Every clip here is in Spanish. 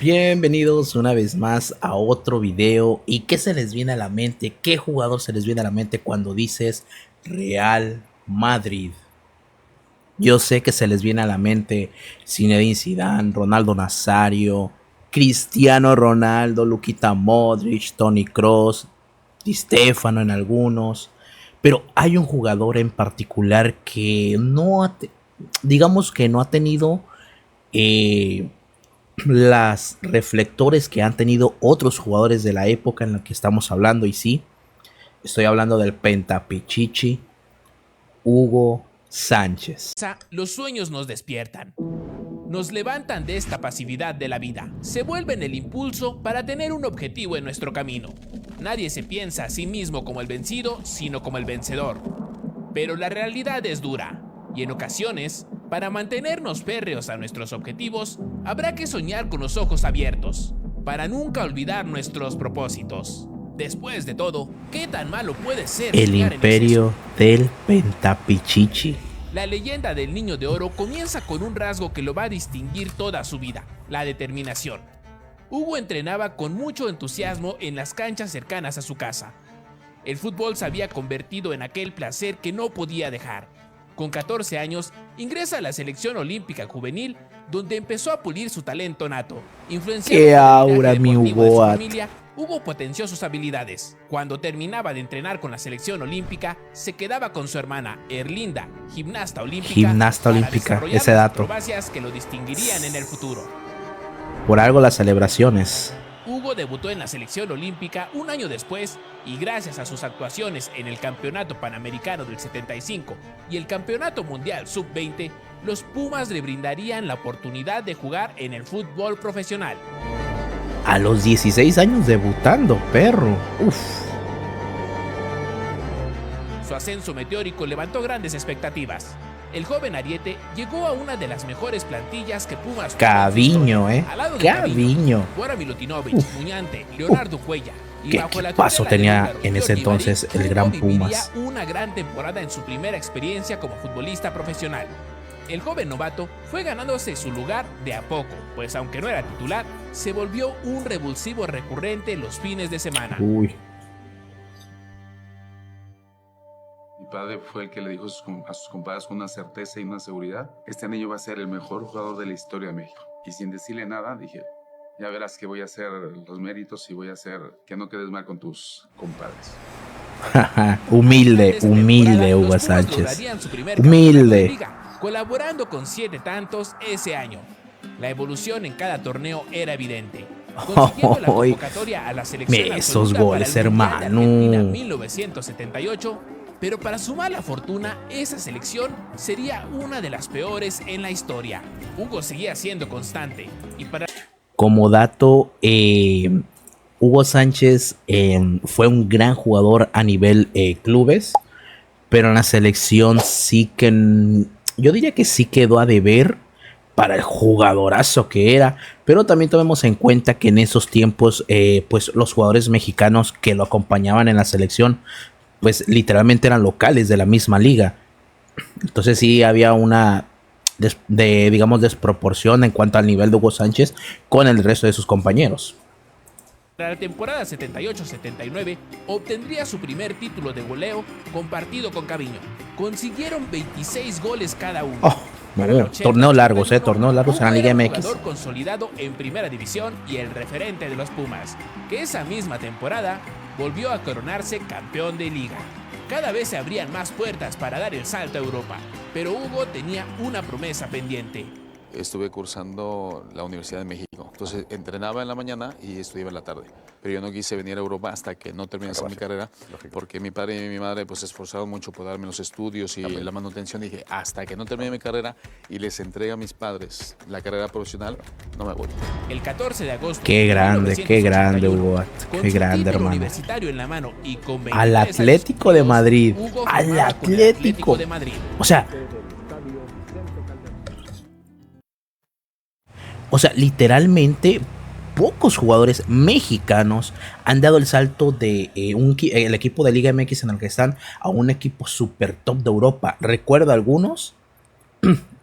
Bienvenidos una vez más a otro video. ¿Y qué se les viene a la mente? ¿Qué jugador se les viene a la mente cuando dices Real Madrid? Yo sé que se les viene a la mente Zinedine Zidane, Ronaldo Nazario, Cristiano Ronaldo, Luka Modric, Toni Kroos, Di Stéfano en algunos. Pero hay un jugador en particular que digamos que no ha tenido eh, las reflectores que han tenido otros jugadores de la época en la que estamos hablando. Y sí, estoy hablando del Pentapichichi Hugo Sánchez. Los sueños nos despiertan, nos levantan de esta pasividad de la vida, se vuelven el impulso para tener un objetivo en nuestro camino. Nadie se piensa a sí mismo como el vencido, sino como el vencedor. Pero la realidad es dura, y en ocasiones, para mantenernos férreos a nuestros objetivos, habrá que soñar con los ojos abiertos, para nunca olvidar nuestros propósitos. Después de todo, ¿qué tan malo puede ser el imperio del Pentapichichi? La leyenda del Niño de Oro comienza con un rasgo que lo va a distinguir toda su vida: la determinación. Hugo entrenaba con mucho entusiasmo en las canchas cercanas a su casa. El fútbol se había convertido en aquel placer que no podía dejar. Con 14 años, ingresa a la selección olímpica juvenil, donde empezó a pulir su talento nato. ¡Qué aura, mi Hugo! Hugo potenció sus habilidades. Cuando terminaba de entrenar con la selección olímpica, se quedaba con su hermana Erlinda, gimnasta olímpica, ese dato. Acrobacias que lo distinguirían en el futuro. Por algo las celebraciones. Hugo debutó en la selección olímpica un año después y gracias a sus actuaciones en el Campeonato Panamericano del 75 y el Campeonato Mundial Sub-20, los Pumas le brindarían la oportunidad de jugar en el fútbol profesional. A los 16 años debutando, perro. Uf. Su ascenso meteórico levantó grandes expectativas. El joven ariete llegó a una de las mejores plantillas que Pumas. Caviño, Caviño. Bora Milutinovic, Muñante, Leonardo Cuella. ¿Qué paso tenía en ese entonces el gran Pumas? Una gran temporada en su primera experiencia como futbolista profesional. El joven novato fue ganándose su lugar de a poco, pues aunque no era titular, se volvió un revulsivo recurrente los fines de semana. Uy. Mi padre fue el que le dijo a sus compadres con una certeza y una seguridad: este niño va a ser el mejor jugador de la historia de México. Y sin decirle nada, dije: ya verás que voy a hacer los méritos y voy a hacer que no quedes mal con tus compadres. humilde Hugo Sánchez. Humilde. Colaborando con 7 tantos ese año. La evolución en cada torneo era evidente. Consiguiendo la convocatoria a la selección esos goles, hermano. En 1978, pero para su mala fortuna, esa selección sería una de las peores en la historia. Hugo seguía siendo constante y para... Como dato, Hugo Sánchez fue un gran jugador a nivel clubes, pero en la selección sí que... Yo diría que sí quedó a deber para el jugadorazo que era, pero también tomemos en cuenta que en esos tiempos, pues los jugadores mexicanos que lo acompañaban en la selección, pues literalmente eran locales de la misma liga. Entonces sí había una, digamos, desproporción en cuanto al nivel de Hugo Sánchez con el resto de sus compañeros. Para la temporada 78-79 obtendría su primer título de goleo compartido con Caviño. Consiguieron 26 goles cada uno. Torneos largos en la Liga MX. Jugador consolidado en primera división y el referente de los Pumas, que esa misma temporada volvió a coronarse campeón de liga. Cada vez se abrían más puertas para dar el salto a Europa, pero Hugo tenía una promesa pendiente. Estuve cursando la Universidad de México, entonces entrenaba en la mañana y estudiaba en la tarde. Pero yo no quise venir a Europa hasta que no terminase mi carrera, porque mi padre y mi madre pues se esforzaron mucho por darme los estudios y la manutención. Dije, hasta que no termine mi carrera y les entregue a mis padres la carrera profesional, no me voy. El 14 de agosto. Qué grande, Hugo. Qué grande, hermano. Universitario en la mano y con al Atlético de Madrid. Al Atlético de Madrid. O sea, literalmente pocos jugadores mexicanos han dado el salto de el equipo de Liga MX en el que están a un equipo super top de Europa. Recuerdo algunos,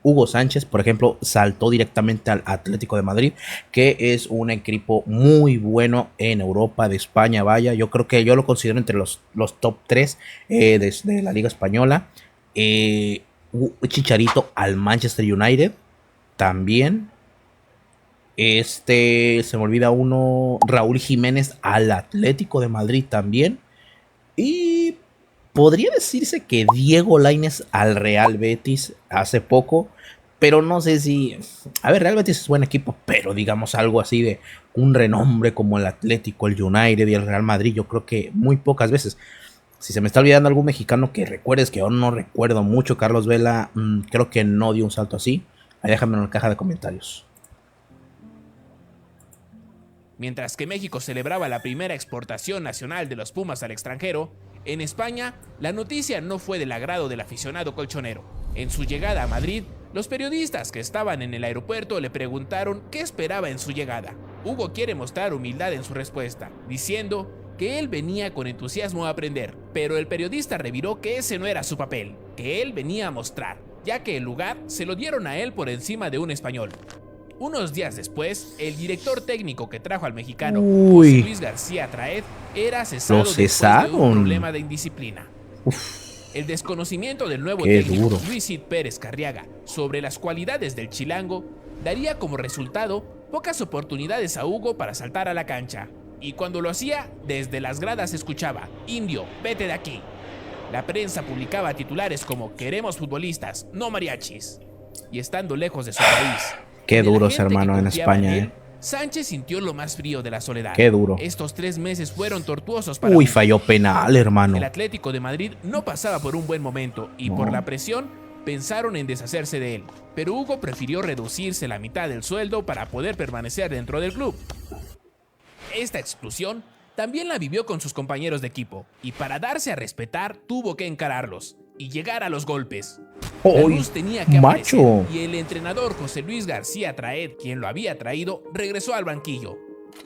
Hugo Sánchez, por ejemplo, saltó directamente al Atlético de Madrid, que es un equipo muy bueno en Europa, de España, vaya. Yo creo que yo lo considero entre los top 3 de la Liga Española. Chicharito al Manchester United también. Se me olvida uno, Raúl Jiménez al Atlético de Madrid también. Y podría decirse que Diego Lainez al Real Betis hace poco, pero no sé si... A ver, Real Betis es buen equipo, pero digamos algo así de un renombre como el Atlético, el United y el Real Madrid, yo creo que muy pocas veces. Si se me está olvidando algún mexicano que recuerdes, que yo no recuerdo mucho, Carlos Vela, creo que no dio un salto así. Ahí déjame en la caja de comentarios. Mientras que México celebraba la primera exportación nacional de los Pumas al extranjero, en España la noticia no fue del agrado del aficionado colchonero. En su llegada a Madrid, los periodistas que estaban en el aeropuerto le preguntaron qué esperaba en su llegada. Hugo quiere mostrar humildad en su respuesta, diciendo que él venía con entusiasmo a aprender, pero el periodista reviró que ese no era su papel, que él venía a mostrar, ya que el lugar se lo dieron a él por encima de un español. Unos días después, el director técnico que trajo al mexicano, José Luis García Traed, era cesado después de un problema de indisciplina. El desconocimiento del nuevo técnico Luis Cid Pérez Carriaga sobre las cualidades del chilango daría como resultado pocas oportunidades a Hugo para saltar a la cancha. Y cuando lo hacía, desde las gradas se escuchaba: "Indio, vete de aquí". La prensa publicaba titulares como "Queremos futbolistas, no mariachis". Y estando lejos de su país, qué duros, hermano, en España, Sánchez sintió lo más frío de la soledad. Qué duro. Estos 3 meses fueron tortuosos para Hugo. Falló penal, hermano. El Atlético de Madrid no pasaba por un buen momento y por la presión pensaron en deshacerse de él. Pero Hugo prefirió reducirse la mitad del sueldo para poder permanecer dentro del club. Esta exclusión también la vivió con sus compañeros de equipo y para darse a respetar tuvo que encararlos y llegar a los golpes. La luz tenía que aparecer y el entrenador José Luis García Traed, quien lo había traído, regresó al banquillo.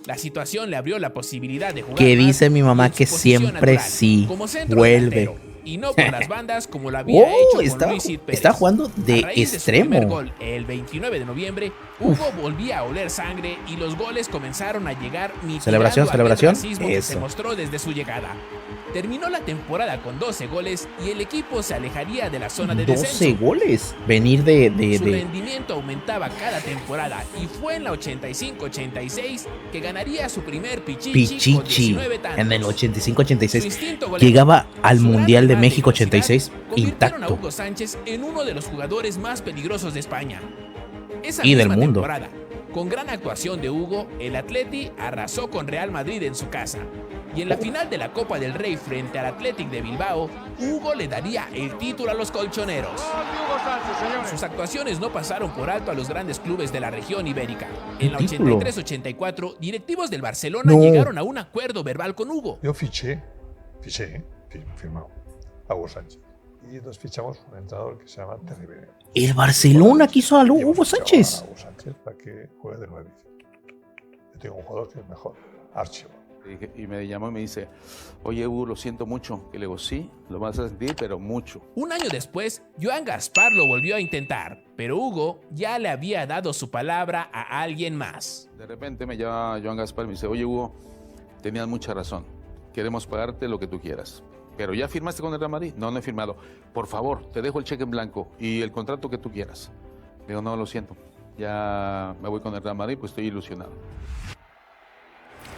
La situación le abrió la posibilidad de jugar. Que dice mi mamá que siempre natural, sí vuelve. Y no por las bandas como lo había hecho con Luis Cid Pérez. Está jugando de extremo. De su primer gol, el 29 de noviembre, Hugo volvía a oler sangre y los goles comenzaron a llegar celebración. Que se mostró desde su llegada. Terminó la temporada con 12 goles y el equipo se alejaría de la zona de descenso. 12 goles. Venir de Su rendimiento aumentaba cada temporada y fue en la 85-86 que ganaría su primer Pichichi con 19 tantos. En el 85-86 llegaba al Mundial de México 86 intacto. A Hugo Sánchez en uno de los jugadores más peligrosos de España. Esa y del mundo. Temporada, con gran actuación de Hugo, el Atleti arrasó con Real Madrid en su casa. Y en la final de la Copa del Rey frente al Athletic de Bilbao, Hugo le daría el título a los colchoneros. Sus actuaciones no pasaron por alto a los grandes clubes de la región ibérica. En la 83-84, directivos del Barcelona llegaron a un acuerdo verbal con Hugo. Yo firmado a Hugo Sánchez. Y nos fichamos un entrenador que se llama Terry Beneo. El Barcelona quiso a Hugo Sánchez. A Hugo Sánchez para que juegue de 9. Yo tengo un jugador que es mejor, Archie. Y me llamó y me dice: "Oye, Hugo, lo siento mucho". Y le digo: "Sí, lo vas a sentir, pero mucho". Un año después, Joan Gaspar lo volvió a intentar, pero Hugo ya le había dado su palabra a alguien más. De repente me llama Joan Gaspar y me dice: "Oye, Hugo, tenías mucha razón. Queremos pagarte lo que tú quieras. ¿Pero ya firmaste con el Real Madrid?". "No, no he firmado". "Por favor, te dejo el cheque en blanco y el contrato que tú quieras". Le digo: "No, lo siento. Ya me voy con el Real Madrid, pues estoy ilusionado".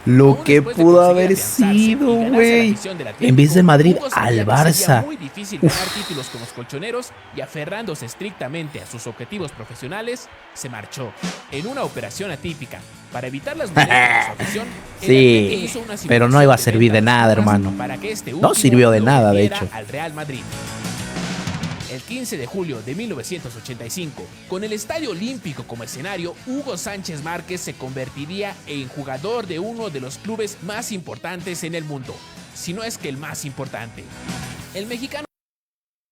Lo que pudo haber sido, güey. En vez de Madrid al Barça. Muy difícil ganar títulos con los colchoneros y aferrándose estrictamente a sus objetivos profesionales, se marchó en una operación atípica para evitar las molestias de su afición. Sí, pero no iba a servir de nada, hermano. No sirvió de nada, de hecho. Al Real Madrid. El 15 de julio de 1985, con el Estadio Olímpico como escenario, Hugo Sánchez Márquez se convertiría en jugador de uno de los clubes más importantes en el mundo, si no es que el más importante. El mexicano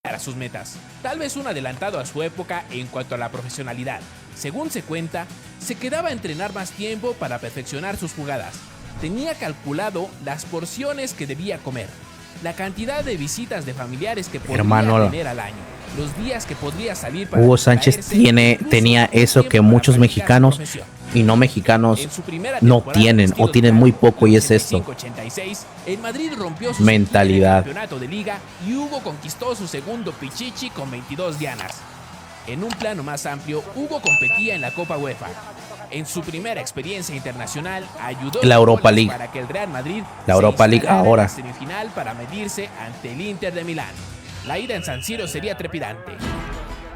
a sus metas, tal vez un adelantado a su época en cuanto a la profesionalidad. Según se cuenta, se quedaba a entrenar más tiempo para perfeccionar sus jugadas. Tenía calculado las porciones que debía comer, la cantidad de visitas de familiares que podía tener al año. los días que podría salir para Hugo Sánchez distraerse, incluso tenía un eso tiempo que para muchos practicar su mexicanos profesión. y no mexicanos En su primera no temporada tienen vestido o tienen de muy blanco, poco, y es esto. 85-86, el Madrid rompió su Mentalidad. campeonato de liga y Hugo conquistó su segundo pichichi con 22 dianas. En un plano más amplio, Hugo competía en la Copa UEFA. En su primera experiencia internacional, ayudó La con Europa goles League. para que el Real Madrid La se Europa League instalara ahora. en la semifinal para medirse ante el Inter de Milán. La ida en San Siro sería trepidante.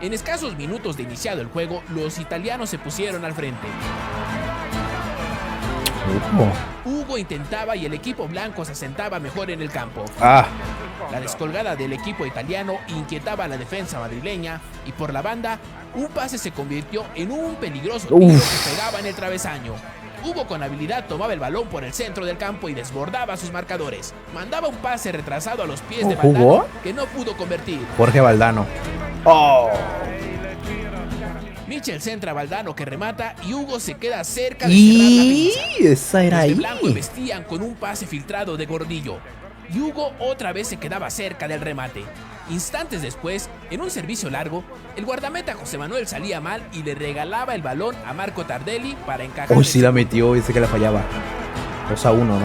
En escasos minutos de iniciado el juego, los italianos se pusieron al frente. Hugo intentaba y el equipo blanco se asentaba mejor en el campo. La descolgada del equipo italiano inquietaba a la defensa madrileña y por la banda, un pase se convirtió en un peligroso tiro que pegaba en el travesaño. Hugo con habilidad tomaba el balón por el centro del campo y desbordaba a sus marcadores. Mandaba un pase retrasado a los pies de Valdano ¿Jugó? que no pudo convertir. Jorge Valdano. Michel centra a Valdano que remata y Hugo se queda cerca de cerrar la Y pinza. esa era Los de ahí. blanco embestían con un pase filtrado de Gordillo. Y Hugo otra vez se quedaba cerca del remate. Instantes después, en un servicio largo, el guardameta José Manuel salía mal y le regalaba el balón a Marco Tardelli para encajar. Uy, sí la metió, dice que la fallaba. 2-1, ¿no?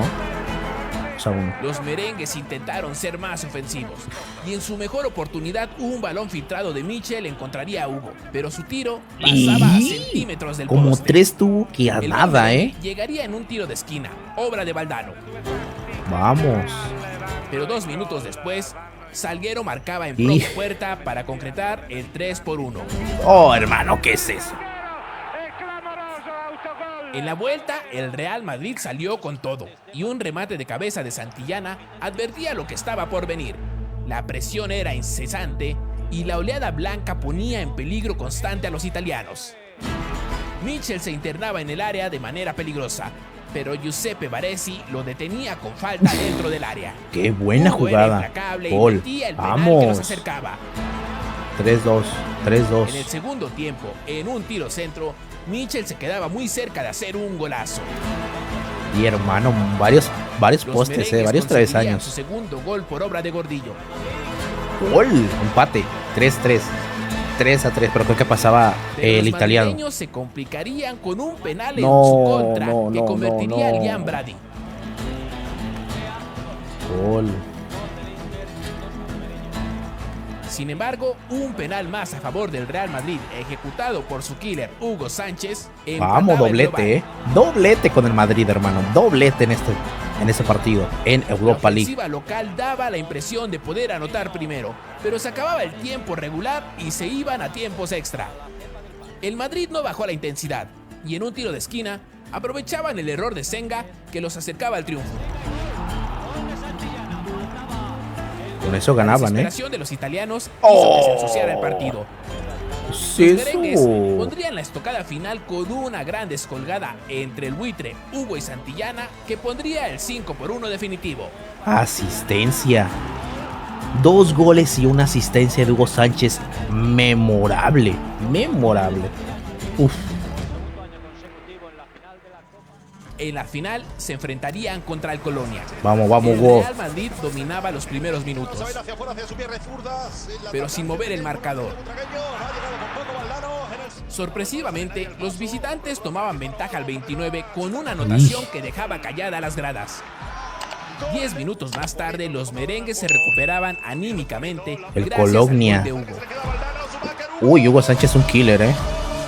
2-1. Los merengues intentaron ser más ofensivos y en su mejor oportunidad un balón filtrado de Michel encontraría a Hugo, pero su tiro pasaba a centímetros del Como poste. 3 tuvo que a El nada, hombre llegaría en un tiro de esquina, obra de Valdano. Vamos. Pero 2 minutos después, Salguero marcaba en propia puerta para concretar el 3-1. Oh, hermano, ¿qué es eso? En la vuelta, el Real Madrid salió con todo y un remate de cabeza de Santillana advertía lo que estaba por venir. La presión era incesante y la oleada blanca ponía en peligro constante a los italianos. Michel se internaba en el área de manera peligrosa, pero Giuseppe Baresi lo detenía con falta dentro del área. Qué buena Hugo era jugada. implacable y Gol. metía el penal que nos Vamos. acercaba. 3-2. 3-2. En el segundo tiempo, en un tiro centro, Michel se quedaba muy cerca de hacer un golazo. Y hermano, varios Los postes, merengues varios conseguirían travesaños. su segundo gol por obra de Gordillo. Gol. Empate. 3-3. 3-3, pero creo que pasaba Pero el los italiano. madrileños se complicarían con un penal en No, su contra no, que no, convertiría no, a Liam no. Brady. Gol. Sin embargo, un penal más a favor del Real Madrid, ejecutado por su killer Hugo Sánchez. Vamos, empataba el doblete, global. Doblete con el Madrid, hermano. Doblete en este partido, en Europa La League. ofensiva local daba la impresión de poder anotar primero, pero se acababa el tiempo regular y se iban a tiempos extra. El Madrid no bajó la intensidad y en un tiro de esquina aprovechaban el error de Senga que los acercaba al triunfo. Con eso La ganaban, desesperación de los italianos hizo que se ensuciara el partido. Sí, Los merengues eso. pondrían la estocada final con una gran descolgada entre el buitre Hugo y Santillana que pondría el 5-1 definitivo. Asistencia. 2 goles y una asistencia de Hugo Sánchez. Memorable. Memorable. Uf. En la final se enfrentarían contra el Colonia. Vamos, vamos, El Hugo. Real Madrid dominaba los primeros minutos, pero sin mover el marcador. Sorpresivamente, los visitantes tomaban ventaja al 29 con una anotación que dejaba callada a las gradas. 10 minutos más tarde, los merengues se recuperaban anímicamente El gracias Colonia. al gol de Hugo. Uy, Hugo Sánchez es un killer,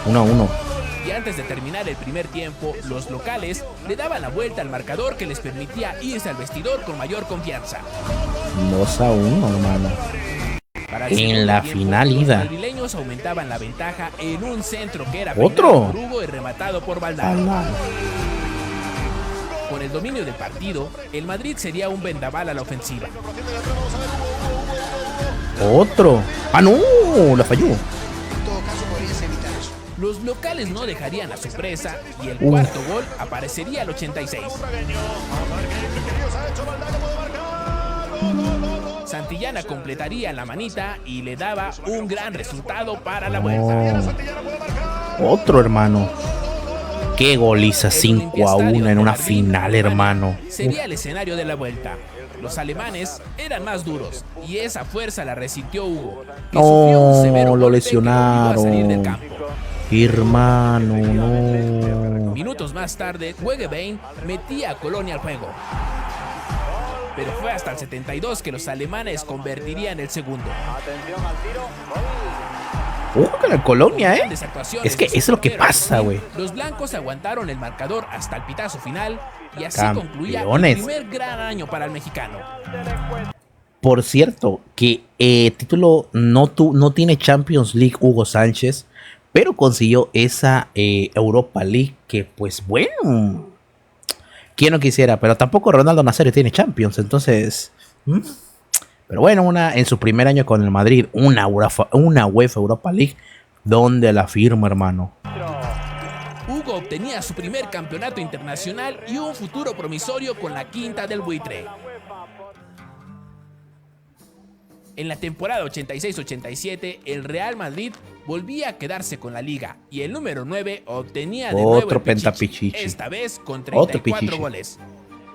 1-1. Y antes de terminar el primer tiempo, los locales le daban la vuelta al marcador que les permitía irse al vestidor con mayor confianza. 2-1, hermano. Para el En segundo la tiempo, final los ida. madrileños aumentaban la ventaja en un centro que era ¿Otro? peinado por Hugo y rematado por Valdano. Ala. Con el dominio del partido, el Madrid sería un vendaval a la ofensiva. Otro. Ah, no, la falló. Los locales no dejarían la sorpresa y el cuarto gol aparecería al 86. Santillana completaría la manita y le daba un gran resultado para la vuelta. Otro, hermano. Qué goliza, El 5-1 en una Olimpiastadio de final, Madrid, hermano. Sería el escenario de la vuelta. Los alemanes eran más duros y esa fuerza la resintió Hugo, que sufrió un severo lo golpe que lo obligó a salir del lesionaron. campo. Hermano, no. Minutos más tarde, Wegebein metía a Colonia al juego. Pero fue hasta el 72 que los alemanes convertirían el segundo. Con la Colonia, Con grandes actuaciones Es que de su eso es lo que portero, pasa, güey. Los blancos aguantaron el marcador hasta el pitazo final y así concluía el Campeones. primer gran año para el mexicano. Por cierto, que título no tiene Champions League Hugo Sánchez, pero consiguió esa Europa League que, pues bueno, quién no quisiera, pero tampoco Ronaldo Nazario tiene Champions, entonces... Pero bueno, en su primer año con el Madrid, una UEFA Europa League, donde la firma, hermano. Hugo obtenía su primer campeonato internacional y un futuro promisorio con la quinta del buitre. En la temporada 86-87, el Real Madrid volvía a quedarse con la liga y el número 9 obtenía de nuevo Otro el Pichichi, pentapichichi. esta vez con Otro 34 Pichichi. goles.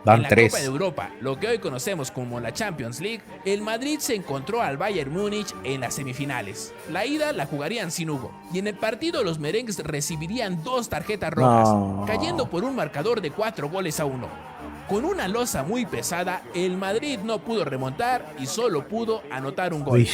Van En la 3. Copa de Europa, lo que hoy conocemos como la Champions League, el Madrid se encontró al Bayern Múnich en las semifinales. La ida la jugarían sin Hugo, y en el partido los merengues recibirían 2 tarjetas rojas, No. cayendo por un marcador de 4-1. Con una losa muy pesada, el Madrid no pudo remontar y solo pudo anotar un gol. Uy,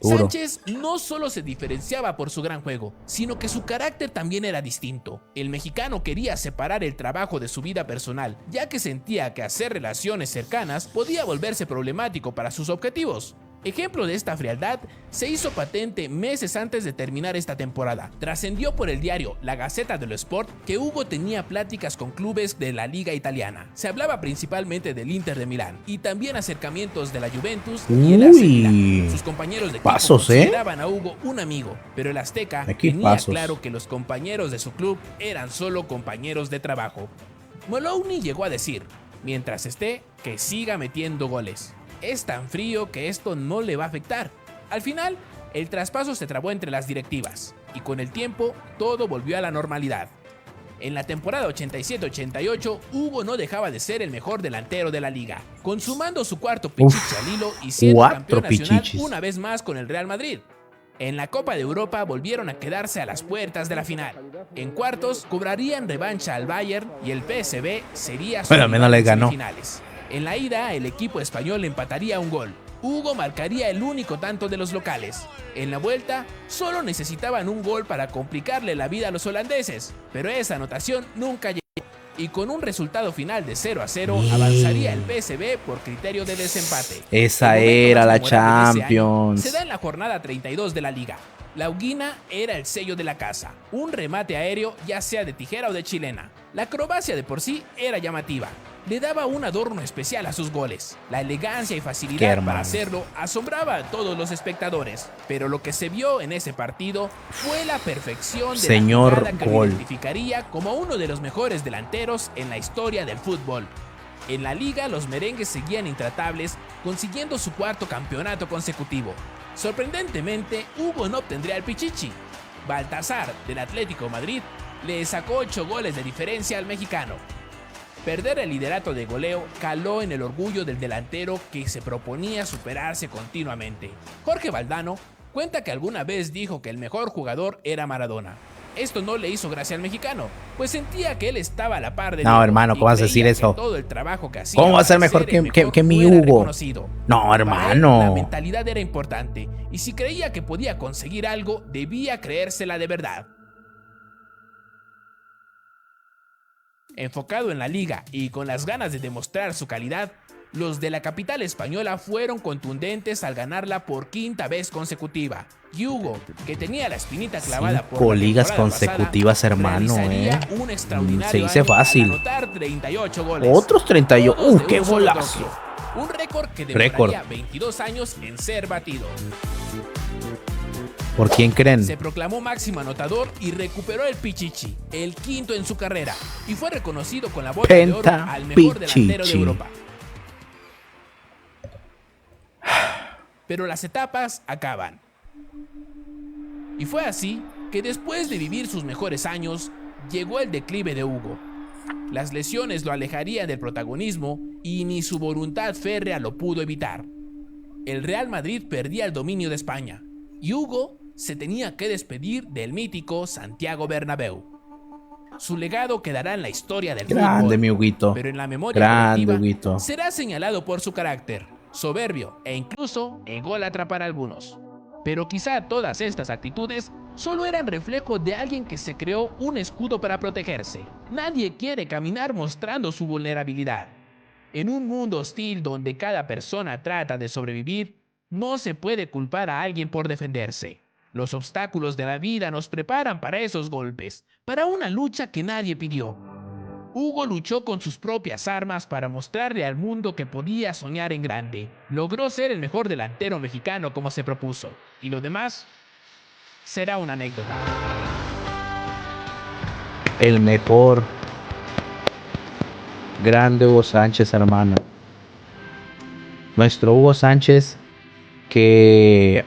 duro. Sánchez no solo se diferenciaba por su gran juego, sino que su carácter también era distinto. El mexicano quería separar el trabajo de su vida personal, ya que sentía que hacer relaciones cercanas podía volverse problemático para sus objetivos. Ejemplo de esta frialdad se hizo patente meses antes de terminar esta temporada. Trascendió por el diario La Gazzetta dello Sport que Hugo tenía pláticas con clubes de la liga italiana. Se hablaba principalmente del Inter de Milán y también acercamientos de la Juventus y el AC Milán. Sus compañeros de equipo Pasos, consideraban a Hugo un amigo, pero el azteca Aquí tenía pasos. claro que los compañeros de su club eran solo compañeros de trabajo. Maloney llegó a decir, mientras esté, que siga metiendo goles. Es tan frío que esto no le va a afectar. Al final, el traspaso se trabó entre las directivas y con el tiempo todo volvió a la normalidad. En la temporada 87-88, Hugo no dejaba de ser el mejor delantero de la liga, consumando su cuarto pichichi al hilo y siendo 4 campeón nacional pichichis. una vez más con el Real Madrid. En la Copa de Europa volvieron a quedarse a las puertas de la final. En cuartos cobrarían revancha al Bayern y el PSV sería su Bueno, al menos rival le en ganó. semifinales. En la ida, el equipo español empataría un gol. Hugo marcaría el único tanto de los locales. En la vuelta, solo necesitaban un gol para complicarle la vida a los holandeses, pero esa anotación nunca llegó. Y con un resultado final de 0-0, avanzaría el PSV por criterio de desempate. Esa El momento era más la memorable de ese año Champions. se da en la jornada 32 de la liga. La Huguina era el sello de la casa, un remate aéreo ya sea de tijera o de chilena. La acrobacia de por sí era llamativa, le daba un adorno especial a sus goles. La elegancia y Qué facilidad hermano. para hacerlo asombraba a todos los espectadores, pero lo que se vio en ese partido fue la perfección de Señor la jugada que lo gol. identificaría como uno de los mejores delanteros en la historia del fútbol. En la liga, los merengues seguían intratables, consiguiendo su cuarto campeonato consecutivo. Sorprendentemente, Hugo no obtendría el Pichichi. Baltasar, del Atlético Madrid, le sacó 8 goles de diferencia al mexicano. Perder el liderato de goleo caló en el orgullo del delantero que se proponía superarse continuamente. Jorge Valdano cuenta que alguna vez dijo que el mejor jugador era Maradona. Esto no le hizo gracia al mexicano, pues sentía que él estaba a la par de No, Diego hermano, y ¿cómo vas a creía decir que eso? todo el trabajo que hacía ¿Cómo va a para ser mejor el que mi no era Hugo? reconocido. No, Para él, hermano. la mentalidad era importante, y si creía que podía conseguir algo, debía creérsela de verdad. Enfocado en la liga y con las ganas de demostrar su calidad, los de la capital española fueron contundentes al ganarla por quinta vez consecutiva. Y Hugo, que tenía la espinita clavada por 5 la ligas temporada consecutivas, pasada, hermano, realizaría un extraordinario Se dice año fácil. al anotar 38 goles. Otros 38. Todos de ¡Qué un solo golazo! toque. Un récord que Récord. demoraría 22 años en ser batido. ¿Por quién creen? Se proclamó máximo anotador y recuperó el Pichichi, el quinto en su carrera, y fue reconocido con la bola de oro Penta al mejor delantero de Pichichi. Europa. Pero las etapas acaban. Y fue así que después de vivir sus mejores años, llegó el declive de Hugo. Las lesiones lo alejarían del protagonismo y ni su voluntad férrea lo pudo evitar. El Real Madrid perdía el dominio de España y Hugo se tenía que despedir del mítico Santiago Bernabéu. Su legado quedará en la historia del Grande, fútbol, mi Huguito. pero en la memoria Grande, colectiva Huguito. será señalado por su carácter, soberbio e incluso ególatra para algunos. Pero quizá todas estas actitudes solo eran reflejo de alguien que se creó un escudo para protegerse. Nadie quiere caminar mostrando su vulnerabilidad. En un mundo hostil donde cada persona trata de sobrevivir, no se puede culpar a alguien por defenderse. Los obstáculos de la vida nos preparan para esos golpes, para una lucha que nadie pidió. Hugo luchó con sus propias armas para mostrarle al mundo que podía soñar en grande. Logró ser el mejor delantero mexicano como se propuso. Y lo demás será una anécdota. El mejor. Grande Hugo Sánchez, hermano. Nuestro Hugo Sánchez que...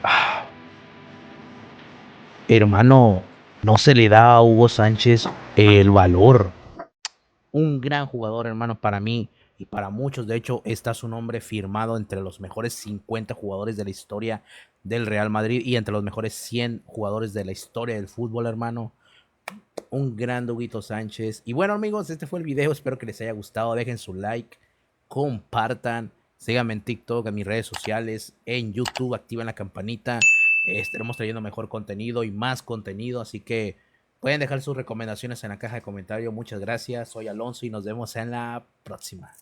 hermano, no se le da a Hugo Sánchez el valor. Un gran jugador, hermano, para mí y para muchos. De hecho, está su nombre firmado entre los mejores 50 jugadores de la historia del Real Madrid y entre los mejores 100 jugadores de la historia del fútbol, hermano. Un gran Huguito Sánchez. Y bueno, amigos, este fue el video. Espero que les haya gustado. Dejen su like, compartan, síganme en TikTok, en mis redes sociales, en YouTube, activen la campanita. Estaremos trayendo mejor contenido y más contenido, así que pueden dejar sus recomendaciones en la caja de comentarios. Muchas gracias, soy Alonso y nos vemos en la próxima.